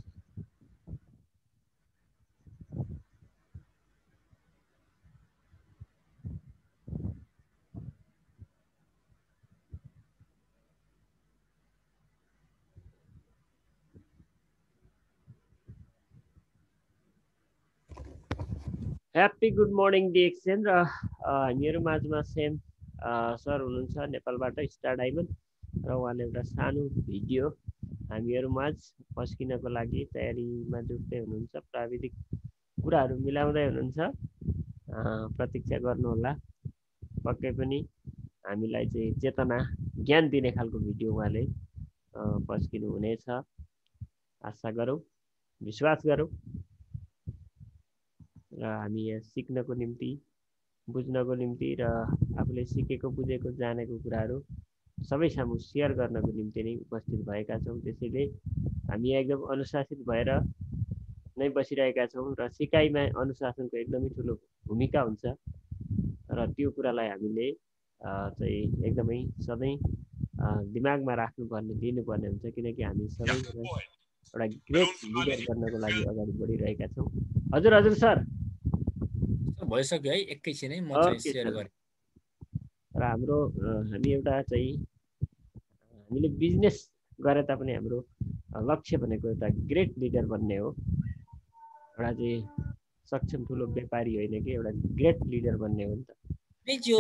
Happy good morning DXN. र हामीहरू माझमा सेम सर हुनुहुन्छ नेपालबाट, स्टार डायमन्ड, र उहाँले एउटा सानो भिडियो हामीहरू माझ पस्किनको लागि तयारीमा जुट्दै हुनुहुन्छ। प्राविधिक कुराहरू मिलाउँदै हुनुहुन्छ, प्रतीक्षा गर्नुहोला। पक्कै पनि हामीलाई चाहिँ चेतना ज्ञान दिने खालको भिडियो उहाँले पस्किनु हुनेछ, आशा गरौँ, विश्वास गरौँ। र हामी यहाँ सिक्नको निम्ति, बुझ्नको निम्ति र आफूले सिकेको, बुझेको, जानेको कुराहरू सबै सामु सेयर गर्नको निम्ति नै उपस्थित भएका छौँ। त्यसैले हामी एकदम अनुशासित भएर नै बसिरहेका छौँ र सिकाइमा अनुशासनको एकदमै ठुलो भूमिका हुन्छ र त्यो कुरालाई हामीले चाहिँ एकदमै सधैँ दिमागमा राख्नुपर्ने, लिनुपर्ने हुन्छ, किनकि हामी सबै एउटा ग्रेट लिडर बन्नको लागि अगाडि बढिरहेका छौँ। हजुर हजुर सर भइसक्यो है, एकैछिन है म चाहिँ सेयर गरेँ। र हाम्रो हामी एउटा चाहिँ हामीले बिजनेस गरे तापनि हाम्रो लक्ष्य भनेको एउटा ग्रेट लिडर बन्ने हो। एउटा चाहिँ सक्षम ठुलो व्यापारी होइन कि एउटा ग्रेट लिडर बन्ने हो नि त। प्लिज यो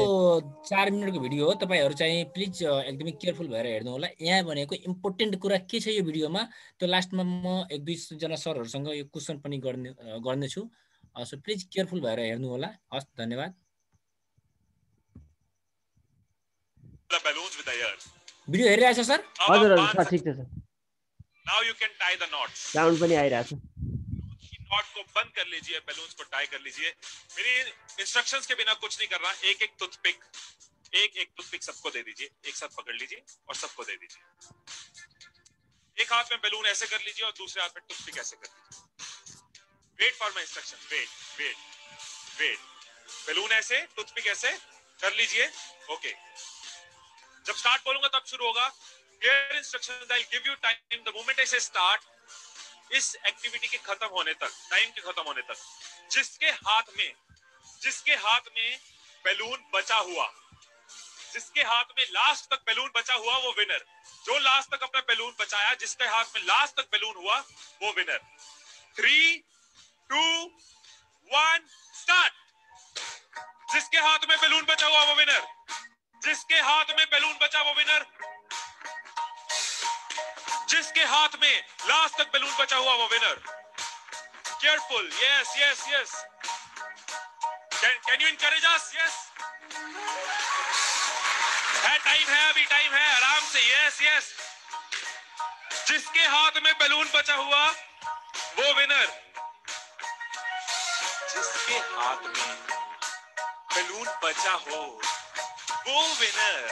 4 मिनटको भिडियो हो, तपाईहरु चाहिँ प्लिज एकदमै केयरफुल भएर हेर्नु होला। यहाँ भनेको इम्पोर्टेन्ट कुरा के छ यो भिडियोमा, त्यो लास्टमा म 1-2 जना सरहरुसँग यो क्वेशन पनि गर्नेछु। सो प्लिज केयरफुल भएर हेर्नु होला। हस्, धन्यवाद। भिडियो हेरिरहेछ सर? हजुर हजुर सर, ठीक छ sir. Now you can tie the knots. Sound पनि आइरहेछ। नॉट को बंद कर लीजिए, बैलून्स को टाई कर लीजिए। मेरी इंस्ट्रक्शंस के बिना कुछ नहीं करना। एक एक टूथपिक सबको दे दीजिए, एक साथ पकड़ लीजिए और सबको दे दीजिए। एक हाथ में बैलून ऐसे कर लीजिए और दूसरे हाथ में टूथपिक ऐसे कर लीजिए। Wait for my instruction, wait wait wait. Balloon ऐसे, टूथपिक ऐसे कर लीजिए। ओके, जब स्टार्ट बोलूंगा तब शुरू होगा। Clear instructions, I give you time the moment I say start. Is activity के खत्म होने तक, टाइम के खत्म होने तक, जिसके हाथ में बैलून बचा हुआ जिसके हाथ में लास्ट तक बैलून बचा हुआ वो विनर। जो लास्ट तक अपना बैलून बचाया, जिसके हाथ में लास्ट तक बैलून हुआ वो विनर। 3, 2, 1 स्टार्ट। जिसके हाथ में बैलून बचा हुआ वो विनर। जिसके हाथ में बैलून बचा वो विनर। जिसके हाथ में लास्ट तक बैलून बचा हुआ वो winner. Careful, yes yes yes. Can you encourage us? Yes, time है, अभी टाइम है, आराम से, यस यस। जिसके हाथ में बैलून बचा हुआ वो विनर। जिसके हाथ में बैलून बचा हो वो विनर।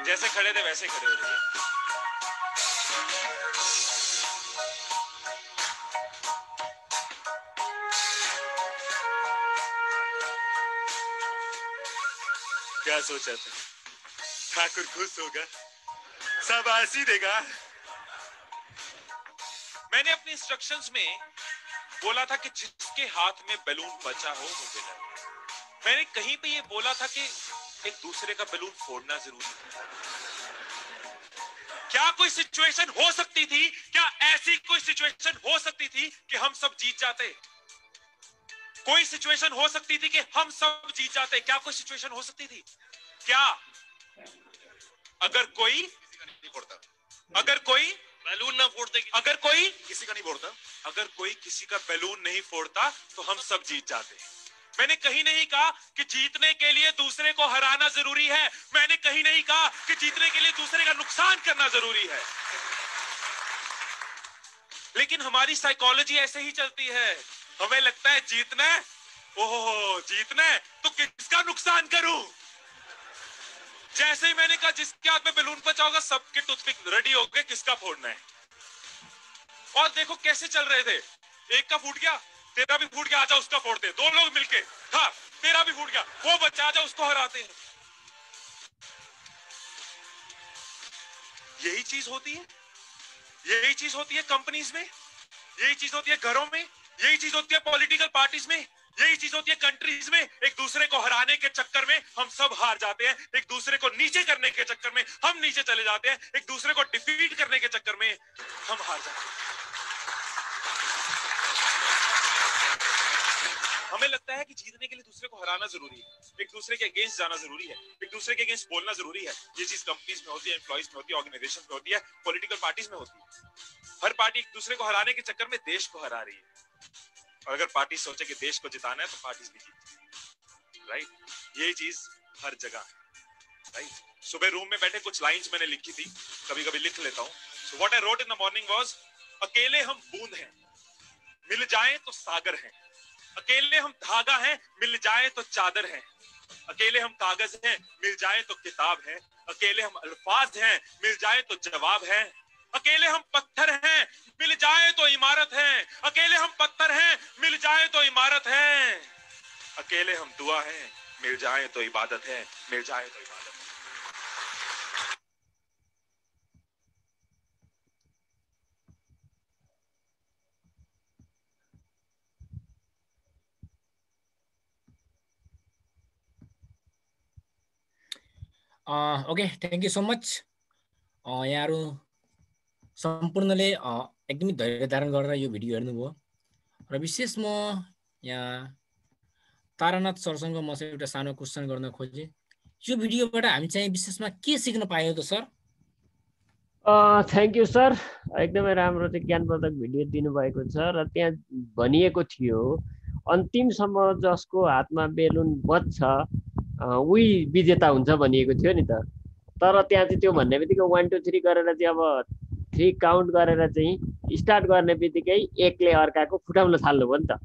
जैसे खड़े थे वैसे खड़े हो जाइए। क्या सोचा था? ठाकुर खुश होगा, शाबाशी देगा। मैंने अपने इंस्ट्रक्शंस में बोला था कि जिसके हाथ में बैलून बचा हो वो विनर। मैंने कहीं पे ये बोला था कि एक दूसरे का बैलून फोड़ना जरूरी है। क्या कोई सिचुएशन हो सकती थी, क्या ऐसी कोई सिचुएशन हो सकती थी कि हम सब जीत जाते? कोई सिचुएशन हो सकती थी कि हम सब जीत जाते? क्या कोई सिचुएशन हो सकती थी? क्या? अगर कोई नहीं फोड़ता, अगर कोई बैलून ना फोड़ते, अगर कोई किसी का नहीं फोड़ता, अगर कोई किसी का बैलून नहीं फोड़ता तो हम सब जीत जाते। मैंने कहीं नहीं कहा कि जीतने के लिए दूसरे को हराना जरूरी है। मैंने कहीं नहीं कहा कि जीतने के लिए दूसरे का नुकसान करना जरूरी है। लेकिन हमारी साइकोलॉजी ऐसे ही चलती है। हमें लगता है जीतना है, ओहो जीतना है तो किसका नुकसान करूं। जैसे ही मैंने कहा जिसके हाथ में बैलून बचा होगा, सबके टूथपिक रेडी हो गए, किसका फोड़ना है। और देखो कैसे चल रहे थे। एक का फूट गया, तेरा भी फूट गया, आजा उसका फोड़ते। दो लोग मिलके, हाँ तेरा भी फूट गया, वो बच्चा, आजा उसको हराते हैं। यही चीज होती है, यही चीज होती है कंपनीज में, यही चीज होती है घरों में, यही चीज होती है पॉलिटिकल पार्टीज में, यही चीज होती है कंट्रीज में। एक दूसरे को हराने के चक्कर में हम सब हार जाते हैं। एक दूसरे को नीचे करने के चक्कर में हम नीचे चले जाते हैं। एक दूसरे को डिफीट करने के चक्कर में हम हार जाते हैं। हमें लगता है कि जीतने के लिए दूसरे को हराना जरूरी है, एक दूसरे के अगेंस्ट जाना जरूरी है, एक दूसरे के अगेंस्ट बोलना जरूरी है। ये चीज कंपनीज में होती है, एम्प्लॉइज में होती है, ऑर्गेनाइजेशन में होती है, पॉलिटिकल पार्टीज में होती है। हर पार्टी एक दूसरे को हराने के चक्कर में देश को हरा रही है। और अगर पार्टी सोचे कि देश को जिताना है तो पार्टीज भी जीत, राइट। यही चीज हर जगह है, राइट। सुबह रूम में बैठे कुछ लाइंस मैंने लिखी थी, कभी कभी लिख लेता हूँ। So what I wrote in the morning was, अकेले हम बूंद हैं, मिल जाए तो सागर हैं। अकेले हम धागा हैं, मिल जाए तो चादर हैं। अकेले हम कागज हैं, मिल जाए तो किताब है। अकेले हम अल्फाज हैं, मिल जाए तो जवाब है। अकेले हम पत्थर हैं, मिल जाए तो इमारत है। अकेले हम पत्थर हैं, मिल जाए तो इमारत है। अकेले हम दुआ हैं, मिल जाए तो इबादत है, मिल जाए तो इबादत है। Okay, thank you so much. यहाँहरू सम्पूर्णले एकदमै धैर्य धारण गरेर यो भिडियो हेर्नुभयो र विशेष म यहाँ तारानाथ सरसँग म चाहिँ एउटा सानो क्वेसन गर्न खोजेँ। यो भिडियोबाट हामी चाहिँ विशेषमा के सिक्न पायौँ त सर? थ्याङ्क यू सर, एकदमै राम्रो चाहिँ ज्ञानवर्धक भिडियो दिनुभएको छ। र त्यहाँ भनिएको थियो अन्तिमसम्म जसको हातमा बेलुन बज्छ उही विजेता हुन्छ भनिएको थियो नि त। तर त्यहाँ चाहिँ त्यो भन्ने बित्तिकै 1 2 3 गरेर चाहिँ अब 3 काउन्ट गरेर चाहिँ स्टार्ट गर्ने बित्तिकै एकले अर्काको फुटाउन थाल्नु भयो नि त।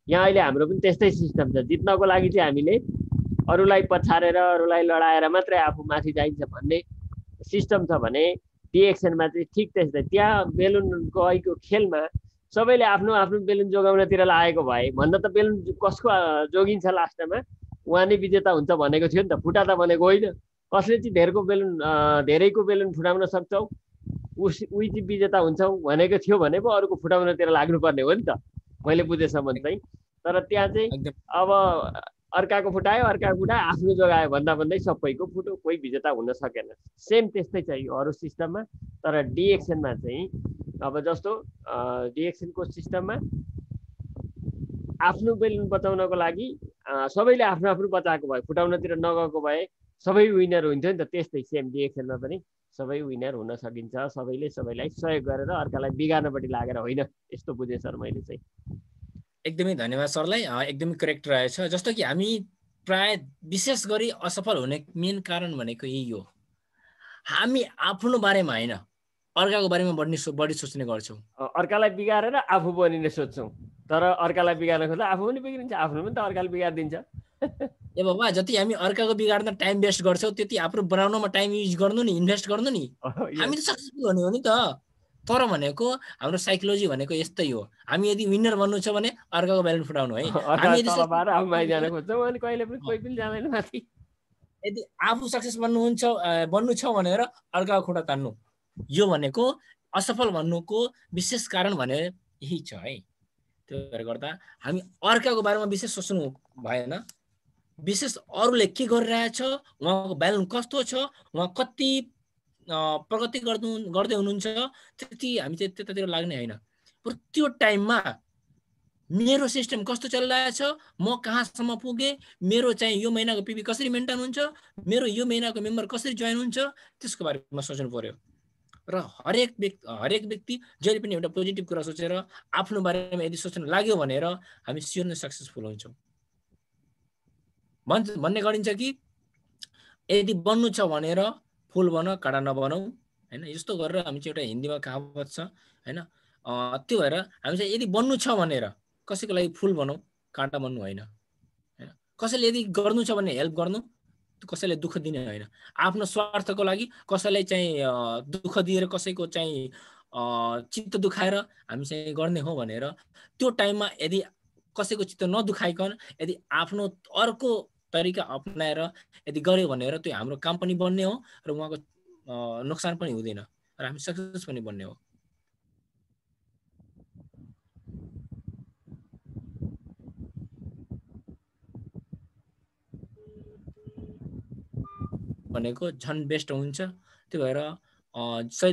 यहाँ अहिले हाम्रो पनि त्यस्तै सिस्टम छ। जित्नको लागि चाहिँ हामीले अरूलाई पछारेर अरूलाई लडाएर मात्रै आफू माथि जाइन्छ भन्ने सिस्टम छ भने डिएक्सनमा चाहिँ ठिक त्यस्तै। त्यहाँ बेलुनको अहिलेको खेलमा सबैले आफ्नो आफ्नो बेलुन जोगाउनतिर लागेको भए भन्दा त बेलुन कसको जोगिन्छ लास्टमा उहाँ नै विजेता हुन्छ भनेको थियो नि त। फुटा त भनेको होइन। कसले चाहिँ धेरैको बेलुन फुटाउन सक्छौ उही चाहिँ विजेता हुन्छौ भनेको थियो भने पो अरूको फुटाउनतिर लाग्नुपर्ने हो नि त, मैले बुझेसम्म चाहिँ। तर त्यहाँ चाहिँ अब अर्काको फुटायो, आफ्नो जोगायो भन्दै सबैको फुट्यो, कोही विजेता हुन सकेन। सेम त्यस्तै छ यो अरू सिस्टममा। तर डिएक्सनमा चाहिँ अब जस्तो डिएक्सनको सिस्टममा आफ्नो बेलुन बचाउनको लागि सबैले आफ्नो आफ्नो बचाएको भए, फुटाउनतिर नगएको भए सबै विनर हुन्थ्यो नि त। त्यस्तै सेम डिएक्सनमा पनि सबै विनर हुन सकिन्छ, सबैले सबैलाई सहयोग गरेर अर्कालाई बिगार्नपट्टि लागेर होइन, यस्तो बुझेँ सर मैले चाहिँ। एकदमै धन्यवाद सरलाई, एकदमै करेक्ट रहेछ। जस्तो कि हामी प्राय विशेष गरी असफल हुने मेन कारण भनेको यही हो, हामी आफ्नो बारेमा होइन अर्काको बारेमा बढी सोच्ने गर्छौँ। अर्कालाई बिगारेर आफू बनिने सोध्छौँ, तर अर्कालाई बिगार्न खोज्दा आफू पनि बिग्रिन्छ, आफ्नो पनि त अर्काले बिगारिदिन्छ। ए बाबा, जति हामी अर्काको बिगार्न टाइम वेस्ट गर्छौँ त्यति आफ्नो बनाउनमा टाइम युज गर्नु नि, इन्भेस्ट गर्नु नि, हामी त सक्सेसफुल हुने हो नि त। तर भनेको हाम्रो साइकोलोजी भनेको यस्तै हो, हामी यदि विनर बन्नु छ भने अर्काको ब्यालेन्स फुटाउनु है। हामी यदि यदि आफू सक्सेस बन्नु छ भनेर अर्काको खुट्टा तान्नु, यो भनेको असफल भन्नुको विशेष कारण भने यही छ है। त्यो भएर गर्दा हामी अर्काको बारेमा विशेष सोच्नु भएन, विशेष अरूले के गरिरहेछ, उहाँको ब्यालेन्स कस्तो छ, उहाँ कति प्रगति गर्दै हुनुहुन्छ, त्यति हामी चाहिँ त्यतातिर लाग्ने होइन। त्यो टाइममा मेरो सिस्टम कस्तो चलिरहेछ, म कहाँसम्म पुगेँ, मेरो चाहिँ यो महिनाको पिबी कसरी मेन्टेन हुन्छ, मेरो यो महिनाको मेम्बर कसरी जोइन हुन्छ, त्यसको बारेमा सोच्नु पर्यो। र हरेक व्यक्ति जहिले पनि एउटा पोजिटिभ कुरा सोचेर आफ्नो बारेमा यदि सोच्न लाग्यो भनेर हामी स्योर नै सक्सेसफुल हुन्छौँ। भन्ने गरिन्छ कि यदि बन्नु छ भनेर फुल बन, काँडा नबनाऊ होइन। यस्तो गरेर हामी चाहिँ एउटा हिन्दीमा कहावत छ होइन। त्यो भएर हामी चाहिँ यदि बन्नु छ भनेर कसैको लागि फुल बनाऊ, काँटा बन्नु होइन होइन। कसैले यदि गर्नु छ भने हेल्प गर्नु, कसैलाई दुःख दिने होइन। आफ्नो स्वार्थको लागि कसैलाई चाहिँ दुःख दिएर कसैको चाहिँ चित्त दुखाएर हामी चाहिँ गर्ने हो भनेर त्यो टाइममा यदि कसैको चित्त नदुखाइकन यदि आफ्नो अर्को तरिका अपनाएर यदि गर्यो भनेर त्यो हाम्रो काम पनि बन्ने हो र उहाँको नोक्सान पनि हुँदैन र हामी सक्सेस पनि बन्ने हो। भनेको झन् बेस्ट हुन्छ। त्यो भएर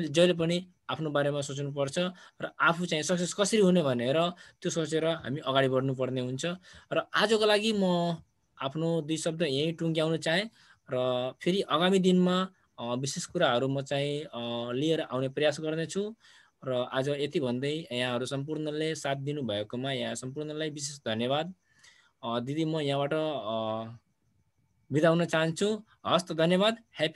जहिले पनि आफ्नो बारेमा सोच्नुपर्छ र आफू चाहिँ सक्सेस कसरी हुने भनेर त्यो सोचेर हामी अगाडि बढ्नुपर्ने हुन्छ। र आजको लागि म आफ्नो 2 शब्द यहीँ टुङ्ग्याउन चाहेँ र फेरि आगामी दिनमा विशेष कुराहरू म चाहिँ लिएर आउने प्रयास गर्नेछु। र आज यति भन्दै यहाँहरू सम्पूर्णले साथ दिनुभएकोमा यहाँ सम्पूर्णलाई विशेष धन्यवाद। दिदी म यहाँबाट बिदा हुन चाहन्छु। हस् त, धन्यवाद। ह्यापी